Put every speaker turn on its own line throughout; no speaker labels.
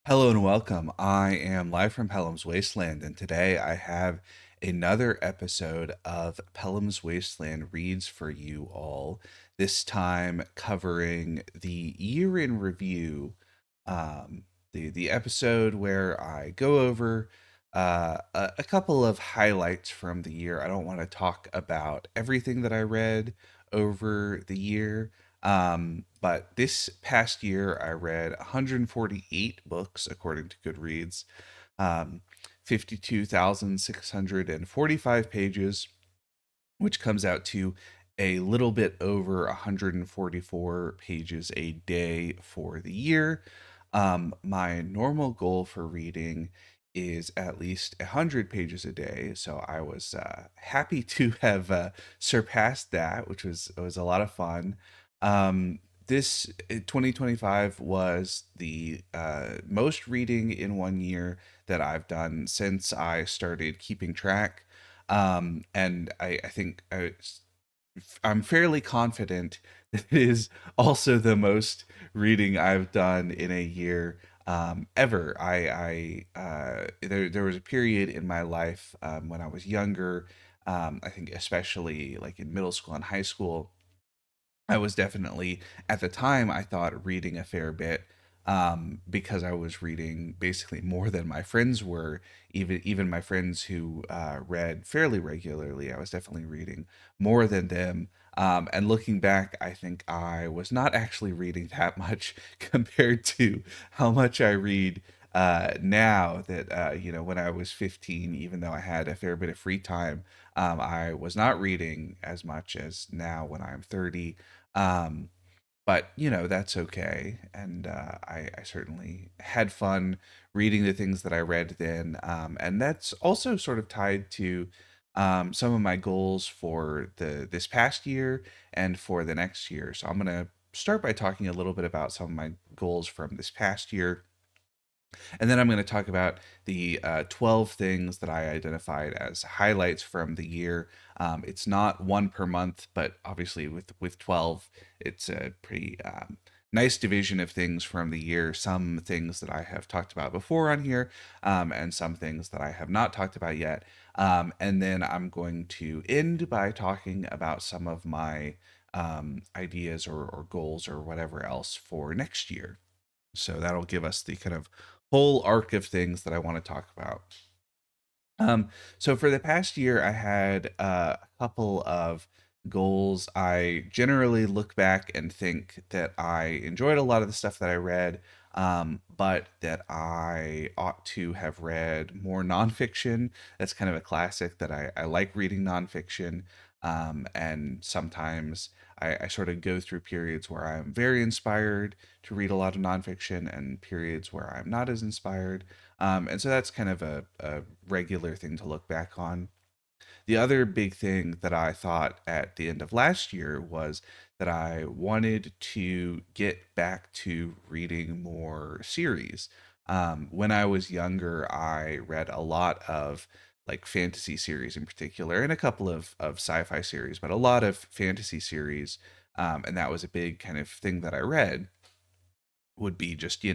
Hello and welcome. I am live from Pelham's Wasteland, and today I have another episode of Pelham's Wasteland Reads for you all. This time covering the year in review, the episode where I go over a couple of highlights from the year. I don't want to talk about everything that I read over the year. But this past year, I read 148 books according to Goodreads, um, 52,645 pages, which comes out to a little bit over 144 pages a day for the year. My normal goal for reading is at least 100 pages a day, so I was happy to have surpassed that, which was a lot of fun. Um, this 2025 was the most reading in one year that I've done since I started keeping track. And I think I'm fairly confident that it is also the most reading I've done in a year ever. There was a period in my life when I was younger. I think especially like in middle school and high school, I was definitely at the time I thought reading a fair bit, because I was reading basically more than my friends were. Even my friends who read fairly regularly, I was definitely reading more than them. And looking back, I think I was not actually reading that much compared to how much I read now. That when I was 15, even though I had a fair bit of free time, I was not reading as much as now when I'm 30. um, but that's okay, and I certainly had fun reading the things that I read then, and that's also sort of tied to some of my goals for this past year and for the next year. So I'm gonna start by talking a little bit about some of my goals from this past year, and then I'm going to talk about the 12 things that I identified as highlights from the year. It's not one per month, but obviously with 12, it's a pretty nice division of things from the year. Some things that I have talked about before on here, and some things that I have not talked about yet. And then I'm going to end by talking about some of my ideas or goals or whatever else for next year. So that'll give us the kind of whole arc of things that I want to talk about. So for the past year, I had a couple of goals. I generally look back and think that I enjoyed a lot of the stuff that I read, but that I ought to have read more nonfiction. That's kind of a classic that I like reading nonfiction. And sometimes I sort of go through periods where I'm very inspired to read a lot of nonfiction and periods where I'm not as inspired. And so that's kind of a regular thing to look back on. The other big thing that I thought at the end of last year was that I wanted to get back to reading more series. When I was younger, I read a lot of like fantasy series in particular, and a couple of sci-fi series, but a lot of fantasy series. And that was a big kind of thing that I read, would be just,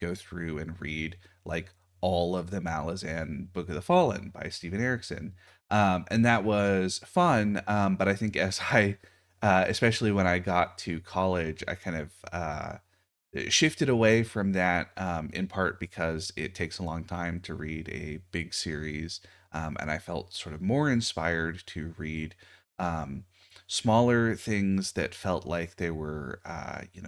go through and read like all of the Malazan Book of the Fallen by Stephen Erickson. And that was fun. But I think as especially when I got to college, I kind of shifted away from that, in part because it takes a long time to read a big series. And I felt sort of more inspired to read um, smaller things that felt like they were,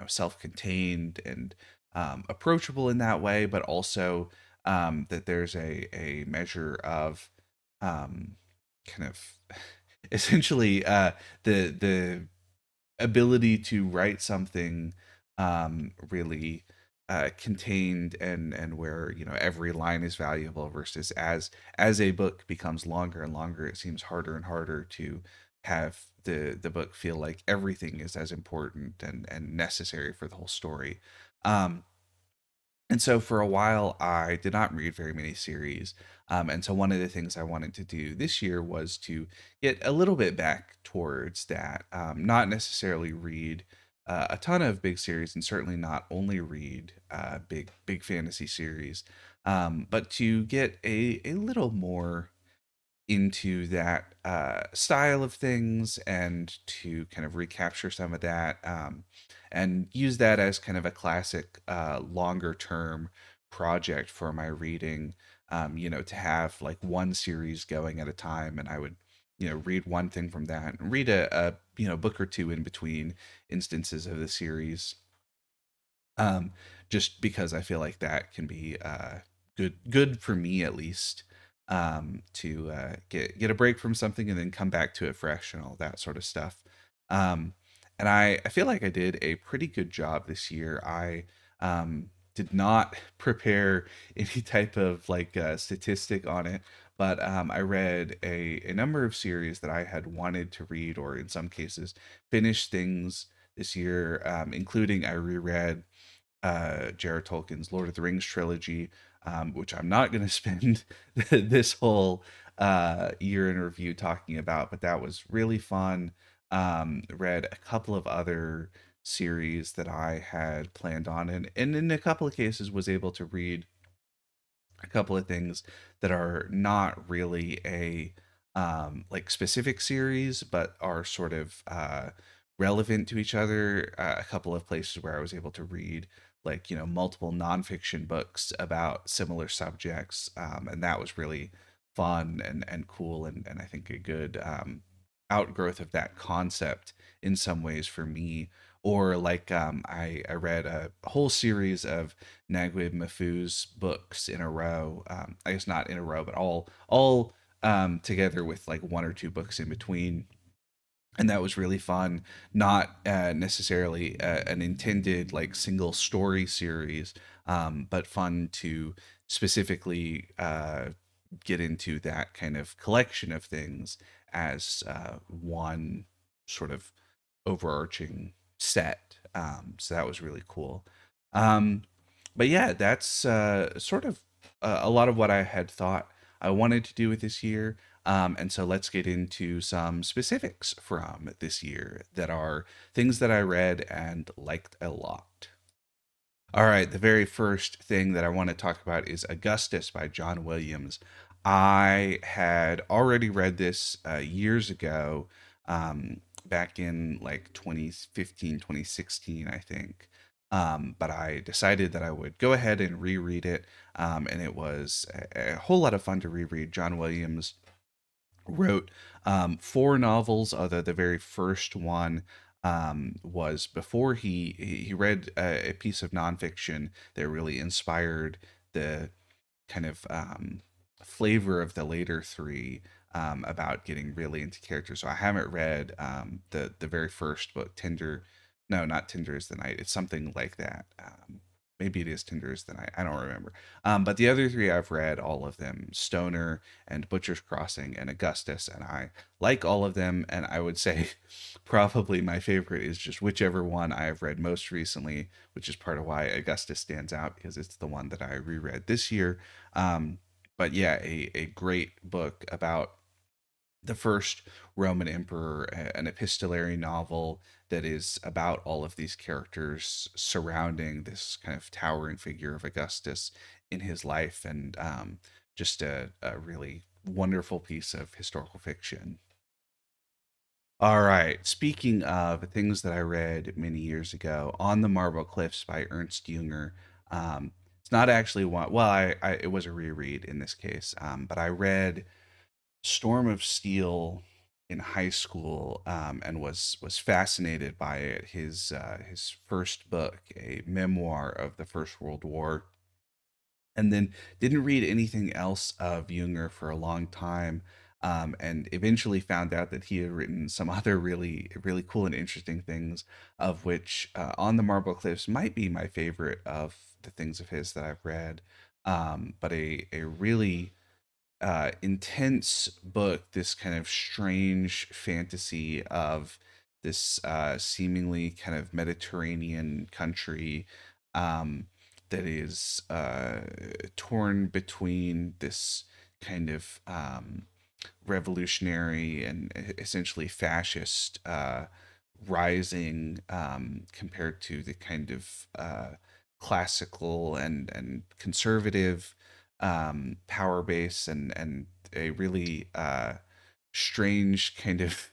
self-contained and approachable in that way, but also that there's a measure of um, kind of essentially the ability to write something really contained, and where every line is valuable, versus as a book becomes longer and longer, it seems harder and harder to have the book feel like everything is as important and necessary for the whole story. um and so for a while, I did not read very many series. And so one of the things I wanted to do this year was to get a little bit back towards that. Not necessarily read a ton of big series, and certainly not only read big fantasy series, but to get a little more into that style of things and to kind of recapture some of that, and use that as kind of a classic longer term project for my reading. To have like one series going at a time, and I would read one thing from that and read a book or two in between instances of the series, um, just because I feel like that can be good for me at least, to get a break from something and then come back to it fresh and all that sort of stuff. Um, and I feel like I did a pretty good job this year. I did not prepare any type of like statistic on it, but I read a number of series that I had wanted to read, or in some cases finish things this year, including I reread Jared Tolkien's Lord of the Rings trilogy, which I'm not going to spend this whole year in review talking about, but that was really fun. Read a couple of other series that I had planned on, and in a couple of cases was able to read a couple of things that are not really a like specific series, but are sort of relevant to each other. A couple of places where I was able to read like multiple nonfiction books about similar subjects, and that was really fun and cool, and I think a good outgrowth of that concept in some ways for me. Or like I read a whole series of Naguib Mahfouz's books in a row. I guess not in a row, but all together with like one or two books in between, and that was really fun. Not necessarily an intended like single story series, but fun to specifically get into that kind of collection of things as one sort of overarching set. So that was really cool. Um, but yeah, that's sort of a lot of what I had thought I wanted to do with this year. And so let's get into some specifics from this year that are things that I read and liked a lot. All right, the very first thing that I want to talk about is Augustus by John Williams. I had already read this years ago, back in like 2015, 2016, I think. But I decided that I would go ahead and reread it, and it was a whole lot of fun to reread. John Williams wrote four novels, although the very first one was before he read a piece of nonfiction that really inspired the kind of flavor of the later three, about getting really into characters. So I haven't read the very first book, Tender. No, not Tender is the Night. It's something like that. Maybe it is Tender is the Night. I don't remember. But the other three I've read all of them: Stoner and Butcher's Crossing and Augustus, and I like all of them. And I would say probably my favorite is just whichever one I have read most recently, which is part of why Augustus stands out, because it's the one that I reread this year. um, but yeah, a great book about the first Roman emperor, an epistolary novel that is about all of these characters surrounding this kind of towering figure of Augustus in his life, and just a really wonderful piece of historical fiction. All right. Speaking of things that I read many years ago, On the Marble Cliffs by Ernst Jünger. It's not actually one. Well, it was a reread in this case, but I read Storm of Steel in high school, and was fascinated by it. His first book, a memoir of the First World War, and then didn't read anything else of Junger for a long time. And eventually found out that he had written some other really cool and interesting things, of which On the Marble Cliffs might be my favorite of the things of his that I've read. But a really intense book, this kind of strange fantasy of this seemingly kind of Mediterranean country, um, that is torn between this kind of revolutionary and essentially fascist rising compared to the kind of classical and conservative power base, and a really strange kind of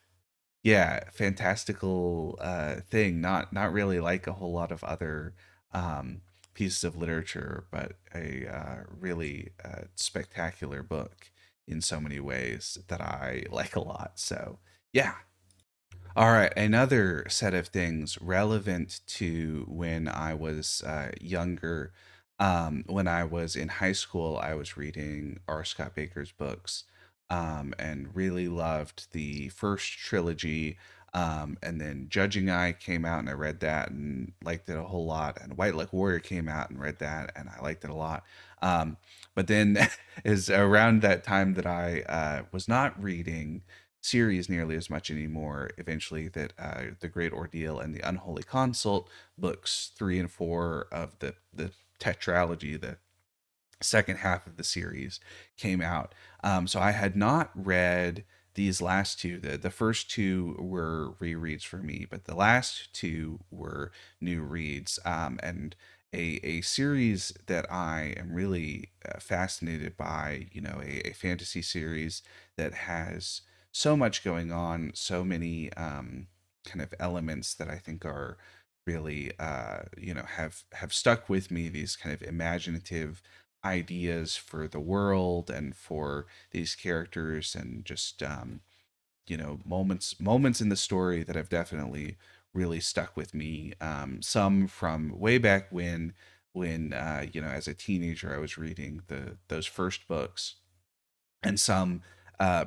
yeah, fantastical thing. Not really like a whole lot of other um, pieces of literature, but a really spectacular book in so many ways that I like a lot. So yeah. All right, another set of things relevant to when I was younger. When I was in high school, I was reading R. Scott Baker's books, and really loved the first trilogy. And then Judging Eye came out, and I read that and liked it a whole lot. And White Like Warrior came out, and read that, and I liked it a lot. But then, is around that time that I was not reading series nearly as much anymore. Eventually, that the Great Ordeal and the Unholy Consult books 3 and 4 of the tetralogy, the second half of the series, came out. So I had not read these last two. The first two were rereads for me, but the last two were new reads. And a series that I am really fascinated by, a fantasy series that has so much going on, so many kind of elements that I think are really, have stuck with me. These kind of imaginative ideas for the world and for these characters, and just moments in the story that have definitely really stuck with me. Some from way back when as a teenager I was reading those first books, and some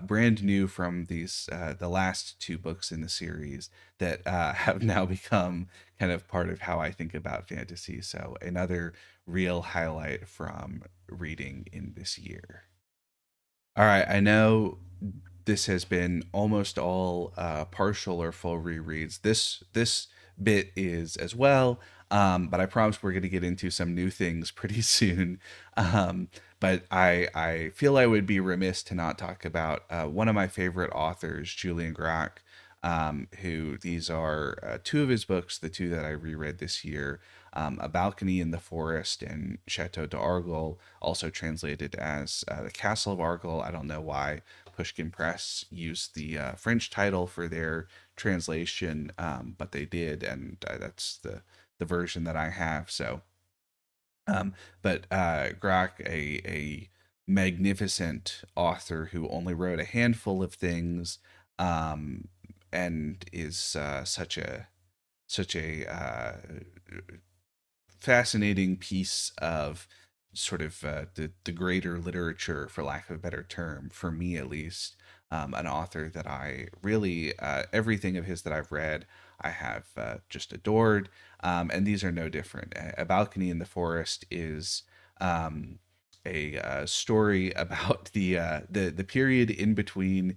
brand new from these the last two books in the series that have now become kind of part of how I think about fantasy. So another real highlight from reading in this year. All right, I know this has been almost all partial or full rereads. This bit is as well, but I promise we're going to get into some new things pretty soon. But I feel I would be remiss to not talk about one of my favorite authors, Julian Grach. Who these are two of his books, the two that I reread this year, A Balcony in the Forest and Chateau d'Argol, also translated as The Castle of Argol. I don't know why Pushkin Press used the French title for their translation, but they did, and that's the version that I have. So, but Grach, a magnificent author who only wrote a handful of things, um, and is such a fascinating piece of sort of the greater literature, for lack of a better term, for me at least. An author that I really, everything of his that I've read, I have just adored. And these are no different. A Balcony in the Forest is a story about the period in between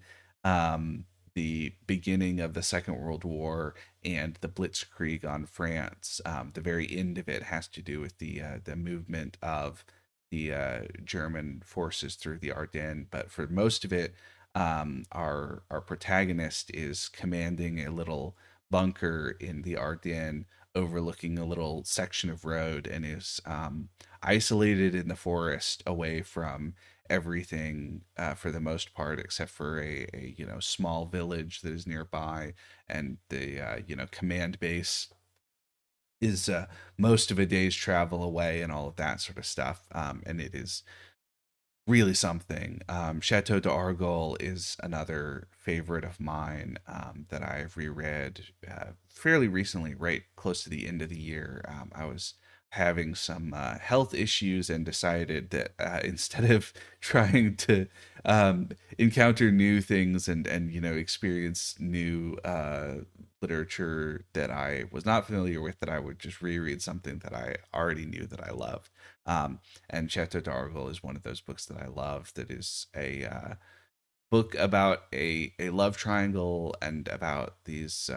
the beginning of the Second World War and the Blitzkrieg on France. The very end of it has to do with the movement of the German forces through the Ardennes. But for most of it, our protagonist is commanding a little bunker in the Ardennes, overlooking a little section of road, and is isolated in the forest, away from everything for the most part, except for a small village that is nearby, and the command base is most of a day's travel away, and all of that sort of stuff. And it is really something. Chateau d'Argol is another favorite of mine that I've reread fairly recently, right close to the end of the year. I was having some health issues and decided that instead of trying to encounter new things and experience new literature that I was not familiar with, that I would just reread something that I already knew that I loved. And Chateau d'Argol is one of those books that I love. That is a book about a love triangle, and about these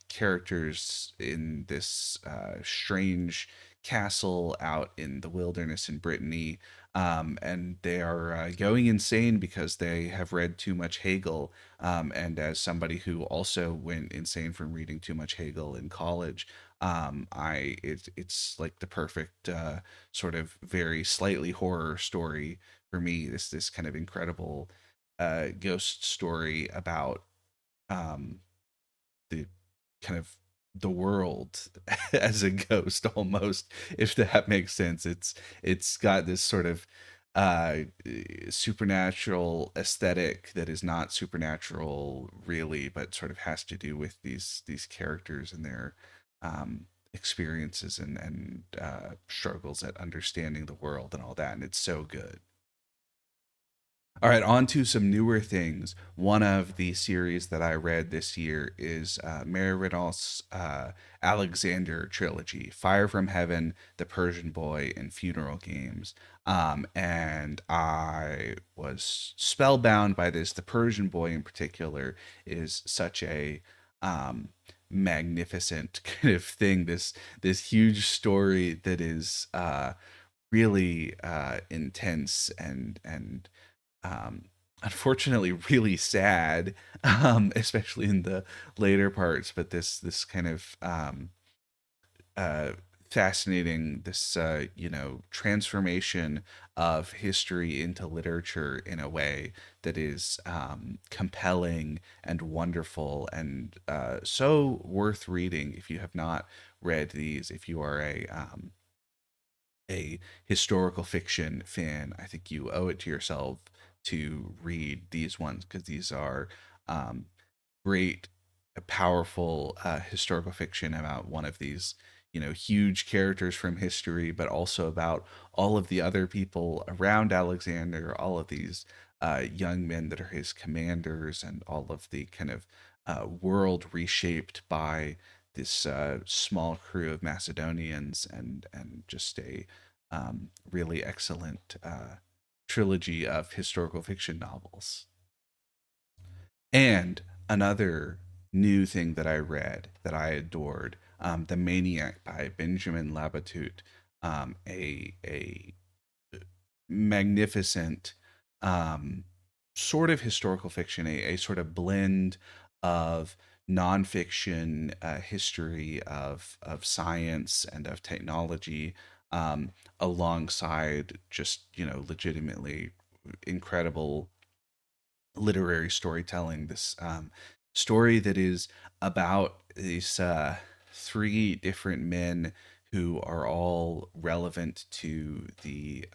characters in this strange castle out in the wilderness in Brittany, and they are going insane because they have read too much Hegel. And as somebody who also went insane from reading too much Hegel in college, it's like the perfect sort of very slightly horror story for me. This kind of incredible ghost story about um, the kind of the world as a ghost, almost, if that makes sense. It's got this sort of uh supernatural aesthetic that is not supernatural really, but sort of has to do with these characters and their experiences and struggles at understanding the world and all that, and it's so good. All right, on to some newer things. One of the series that I read this year is Mary Renault's Alexander trilogy, Fire from Heaven, The Persian Boy, and Funeral Games. And I was spellbound by this. The Persian Boy, in particular, is such a um, magnificent kind of thing. This huge story that is really intense and um, unfortunately really sad, especially in the later parts. But this kind of uh, fascinating, this transformation of history into literature in a way that is compelling and wonderful, and so worth reading if you have not read these. If you are a historical fiction fan, I think you owe it to yourself to read these ones, because these are um, great, powerful historical fiction about one of these, huge characters from history, but also about all of the other people around Alexander, all of these young men that are his commanders, and all of the kind of world reshaped by this small crew of Macedonians, and just a really excellent trilogy of historical fiction novels. And another new thing that I read that I adored, The Maniac by Benjamin Labatut, a magnificent um, sort of historical fiction, a sort of blend of nonfiction, history of science and of technology, um, alongside just legitimately incredible literary storytelling. This story that is about these three different men who are all relevant to the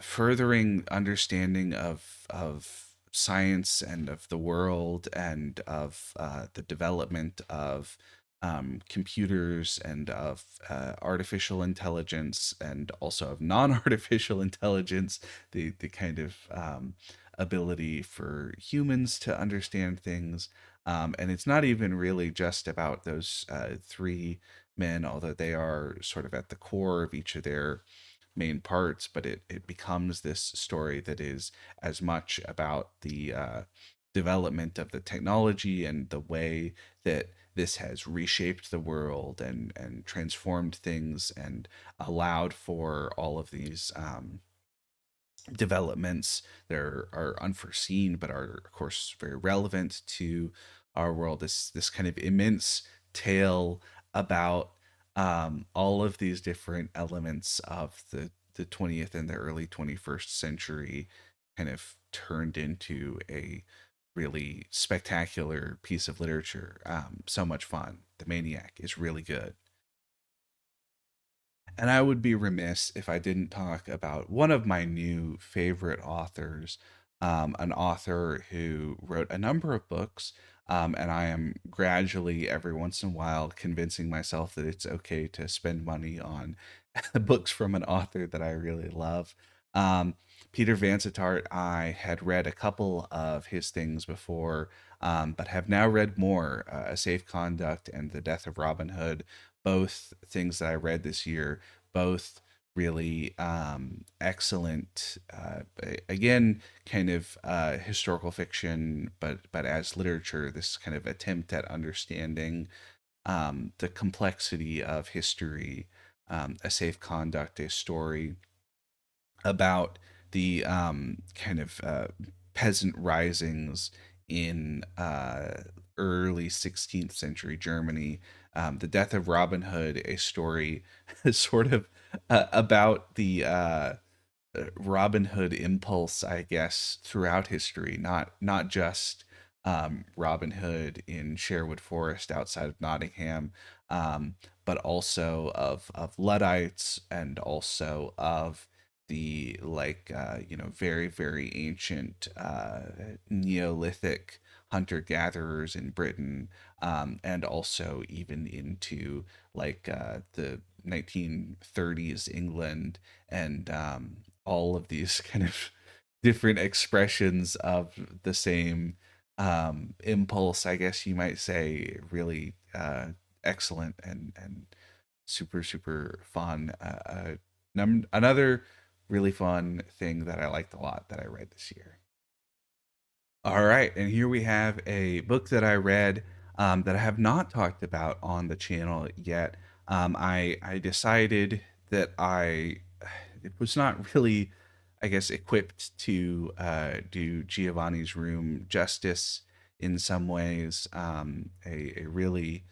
furthering understanding of science and of the world, and of the development of computers, and of artificial intelligence, and also of non-artificial intelligence, the kind of ability for humans to understand things. And it's not even really just about those three men, although they are sort of at the core of each of their main parts, but it becomes this story that is as much about the development of the technology and the way that this has reshaped the world and transformed things, and allowed for all of these developments that are unforeseen, but are of course very relevant to our world. This kind of immense tale about all of these different elements of the 20th and the early 21st century, kind of turned into a really spectacular piece of literature. So much fun. The Maniac is really good. And I would be remiss if I didn't talk about one of my new favorite authors, an author who wrote a number of books. And I am gradually, every once in a while, convincing myself that it's okay to spend money on books from an author that I really love. Um, Peter Vansittart, I had read a couple of his things before, but have now read more, A Safe Conduct and The Death of Robin Hood, both things that I read this year, both really excellent. Again, kind of historical fiction, but as literature, this kind of attempt at understanding the complexity of history, a safe conduct, a story about the kind of peasant risings in early 16th century Germany. The Death of Robin Hood, a story sort of about the Robin Hood impulse, I guess, throughout history, not just Robin Hood in Sherwood Forest outside of Nottingham, um, but also of Luddites and also of the very very ancient Neolithic hunter gatherers in Britain, and also even into the 1930s England, and all of these kind of different expressions of the same impulse, I guess you might say, really excellent and super super fun. Another really fun thing that I liked a lot that I read this year. All right, and here we have a book that I read that I have not talked about on the channel yet. I decided that I it was not really, I guess, equipped to do Giovanni's Room justice in some ways. A really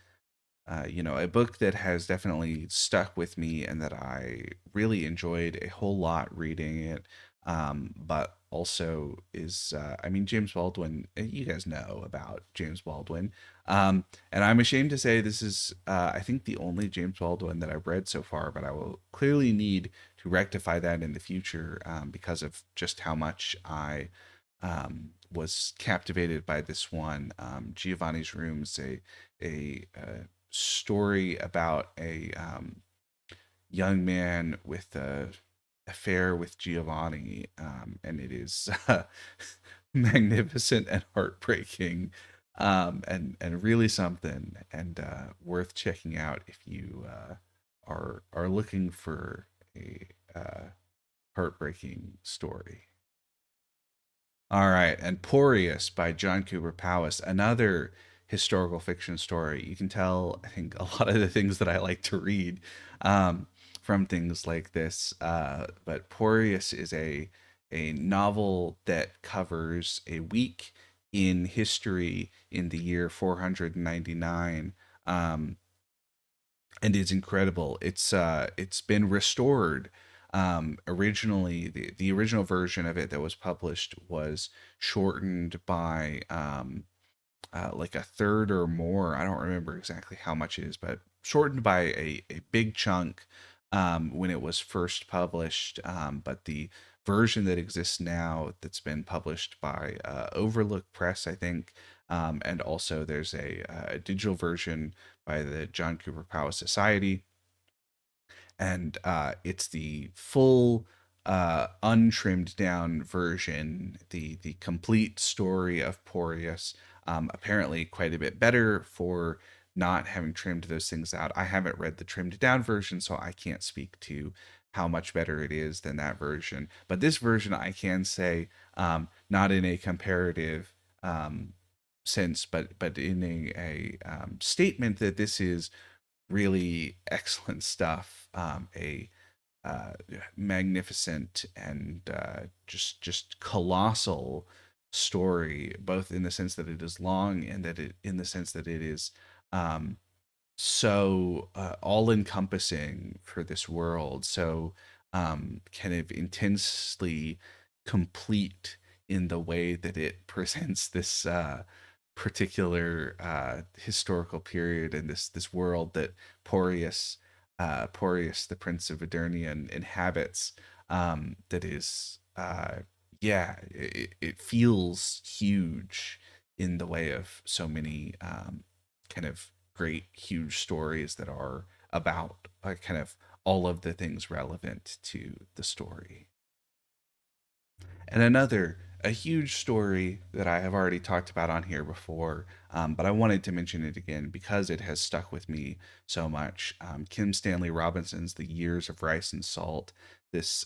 a book that has definitely stuck with me and that I really enjoyed a whole lot reading it. But also is, I mean, James Baldwin, you guys know about James Baldwin. And I'm ashamed to say this is, I think, the only James Baldwin that I've read so far, but I will clearly need to rectify that in the future because of just how much I was captivated by this one. Giovanni's Room's a story about a young man with a affair with Giovanni, and it is magnificent and heartbreaking, and really something, and worth checking out if you are looking for a heartbreaking story. All right, and Porteous by John Cooper Powys, another historical fiction story. You can tell, I think, a lot of the things that I like to read um, from things like this. But Porteous is a novel that covers a week in history in the year 499. And it's incredible. It's been restored. Originally, the original version of it that was published was shortened by like a third or more. I don't remember exactly how much it is, but shortened by a big chunk when it was first published. But the version that exists now, that's been published by Overlook Press, I think, and also there's a digital version by the John Cooper Powys Society, and it's the full untrimmed down version, the complete story of Porteous. Apparently quite a bit better for not having trimmed those things out. I haven't read the trimmed down version, so I can't speak to how much better it is than that version, but this version I can say, not in a comparative sense, but in a statement that this is really excellent stuff. A uh, magnificent and just colossal story, both in the sense that it is long and that it in the sense that it is um, so all encompassing for this world, so kind of intensely complete in the way that it presents this particular historical period and this world that Porteous, the Prince of Edirnean, inhabits. That is, yeah, it feels huge in the way of so many kind of great, huge stories that are about kind of all of the things relevant to the story. And another, a huge story that I have already talked about on here before, but I wanted to mention it again because it has stuck with me so much. Kim Stanley Robinson's The Years of Rice and Salt, this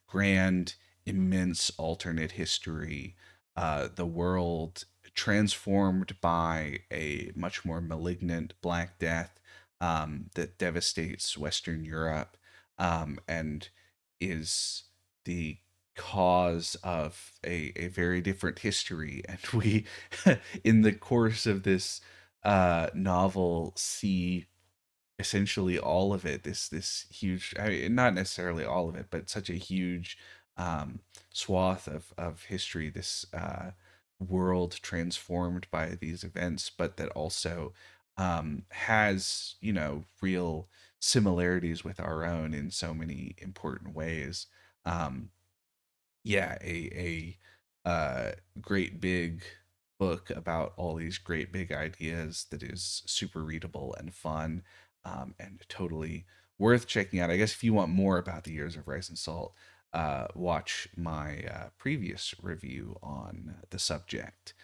grand, immense alternate history, the world transformed by a much more malignant Black Death that devastates Western Europe, and is the cause of a very different history. And we, in the course of this novel, see essentially all of it. This huge, I mean, not necessarily all of it, but such a huge um, swath of history. This world transformed by these events, but that also has, you know, real similarities with our own in so many important ways. Um, yeah, a great big book about all these great big ideas that is super readable and fun, and totally worth checking out. I guess if you want more about the Years of Rice and Salt, watch my previous review on the subject,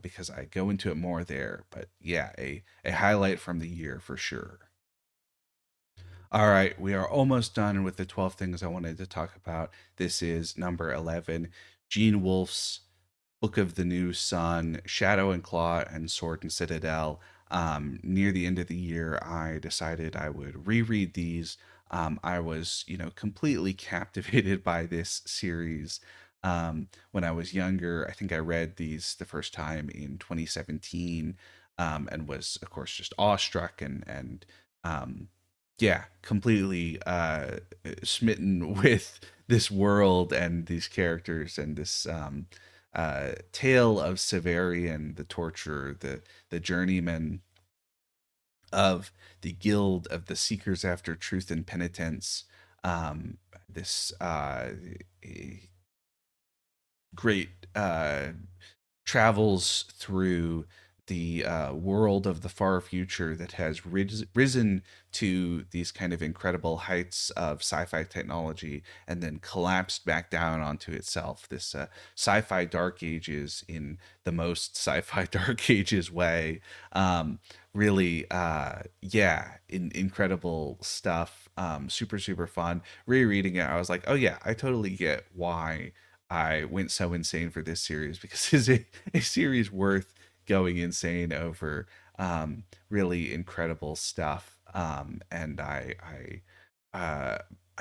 because I go into it more there. But yeah, a highlight from the year for sure. All right, we are almost done with the 12 things I wanted to talk about. This is number 11, Gene Wolfe's Book of the New Sun, Shadow and Claw, and Sword and Citadel. Near the end of the year, I decided I would reread these. I was, you know, completely captivated by this series. When I was younger, I think I read these the first time in 2017, and was, of course, just awestruck and yeah, completely smitten with this world and these characters and this tale of Severian, the torturer, the journeyman of the guild of the seekers after truth and penitence. This great travels through the world of the far future that has risen to these kind of incredible heights of sci-fi technology and then collapsed back down onto itself. This sci-fi dark ages in the most sci-fi dark ages way. Really, yeah, incredible stuff. Super, super fun. Rereading it, I was like, oh yeah, I totally get why I went so insane for this series, because it's a series worth going insane over. Really incredible stuff. And I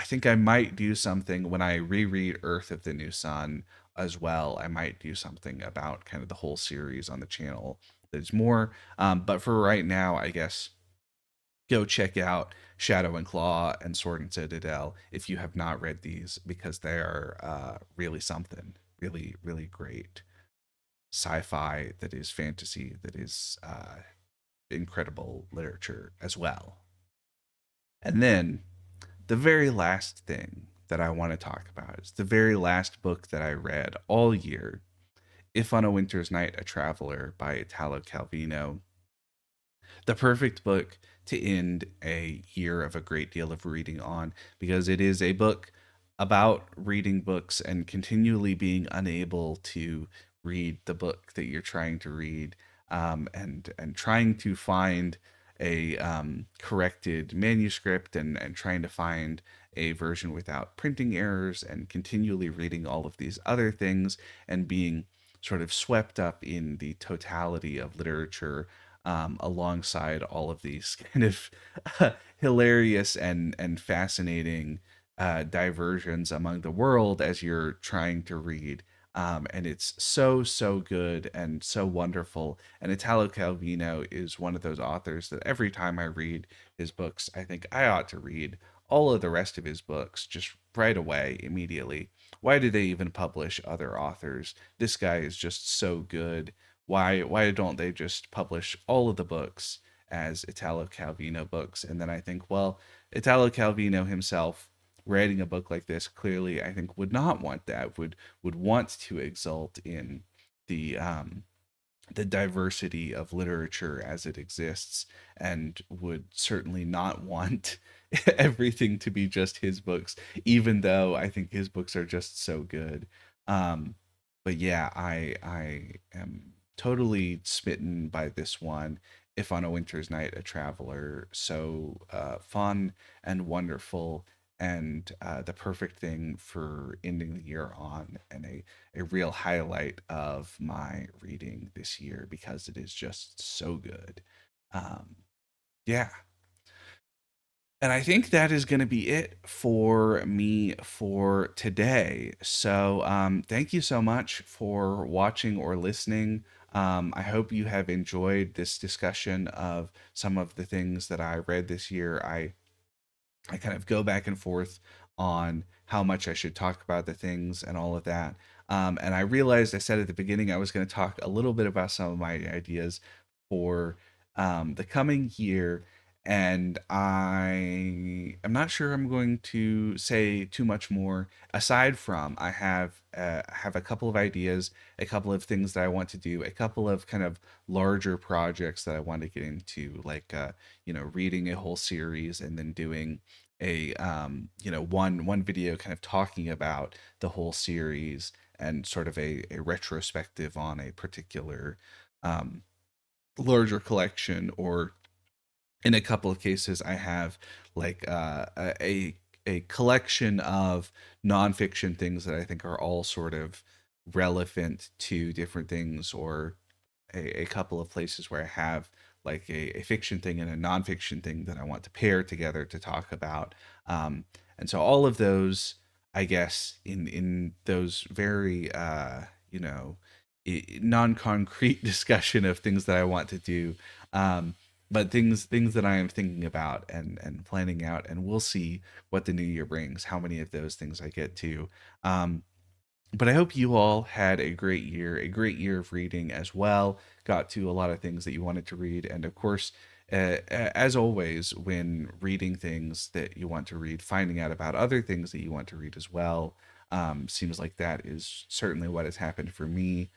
think I might do something when I reread Earth of the New Sun as well. I might do something about kind of the whole series on the channel. There's more, but for right now, I guess go check out Shadow and Claw and Sword and Citadel if you have not read these, because they are really something. Really, really great sci-fi that is fantasy that is incredible literature as well. And then the very last thing that I want to talk about is the very last book that I read all year, If on a Winter's Night a Traveler by Italo Calvino. The perfect book to end a year of a great deal of reading on, because it is a book about reading books and continually being unable to read the book that you're trying to read, and trying to find a corrected manuscript, and trying to find a version without printing errors, and continually reading all of these other things and being sort of swept up in the totality of literature, alongside all of these kind of hilarious and fascinating diversions among the world as you're trying to read. And it's so, so good and so wonderful. And Italo Calvino is one of those authors that every time I read his books, I think I ought to read all of the rest of his books just right away, immediately. Why do they even publish other authors? This guy is just so good. Why don't they just publish all of the books as Italo Calvino books? And then I think, well, Italo Calvino himself writing a book like this clearly, I think, would not want that. Would want to exult in the the diversity of literature as it exists, and would certainly not want everything to be just his books, even though I think his books are just so good. um but yeah, I am totally smitten by this one, If on a Winter's Night a Traveler. So fun and wonderful, and the perfect thing for ending the year on, and a real highlight of my reading this year because it is just so good. Um, yeah. And I think that is going to be it for me for today. So, thank you so much for watching or listening. I hope you have enjoyed this discussion of some of the things that I read this year. I kind of go back and forth on how much I should talk about the things and all of that. And I realized I said at the beginning I was going to talk a little bit about some of my ideas for the coming year. And I am not sure I'm going to say too much more. Aside from, I have a couple of ideas, a couple of things that I want to do, a couple of kind of larger projects that I want to get into, like reading a whole series and then doing a one video kind of talking about the whole series and sort of a retrospective on a particular um, larger collection, or in a couple of cases I have like a collection of nonfiction things that I think are all sort of relevant to different things, or a couple of places where I have like a fiction thing and a nonfiction thing that I want to pair together to talk about. And so all of those, I guess, in those very you know non-concrete discussion of things that I want to do, but things that I am thinking about and planning out, and we'll see what the new year brings, how many of those things I get to. Um, but I hope you all had a great year of reading as well. Got to a lot of things that you wanted to read. And of course, as always, when reading things that you want to read, finding out about other things that you want to read as well, seems like that is certainly what has happened for me.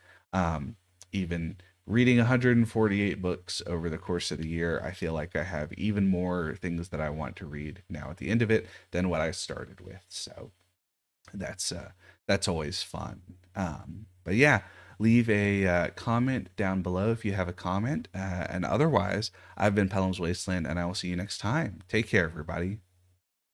Even reading 148 books over the course of the year, I feel like I have even more things that I want to read now at the end of it than what I started with. So that's uh that's always fun. But yeah, leave a comment down below if you have a comment, and otherwise, I've been Pelham's Wasteland, and I will see you next time. Take care, everybody.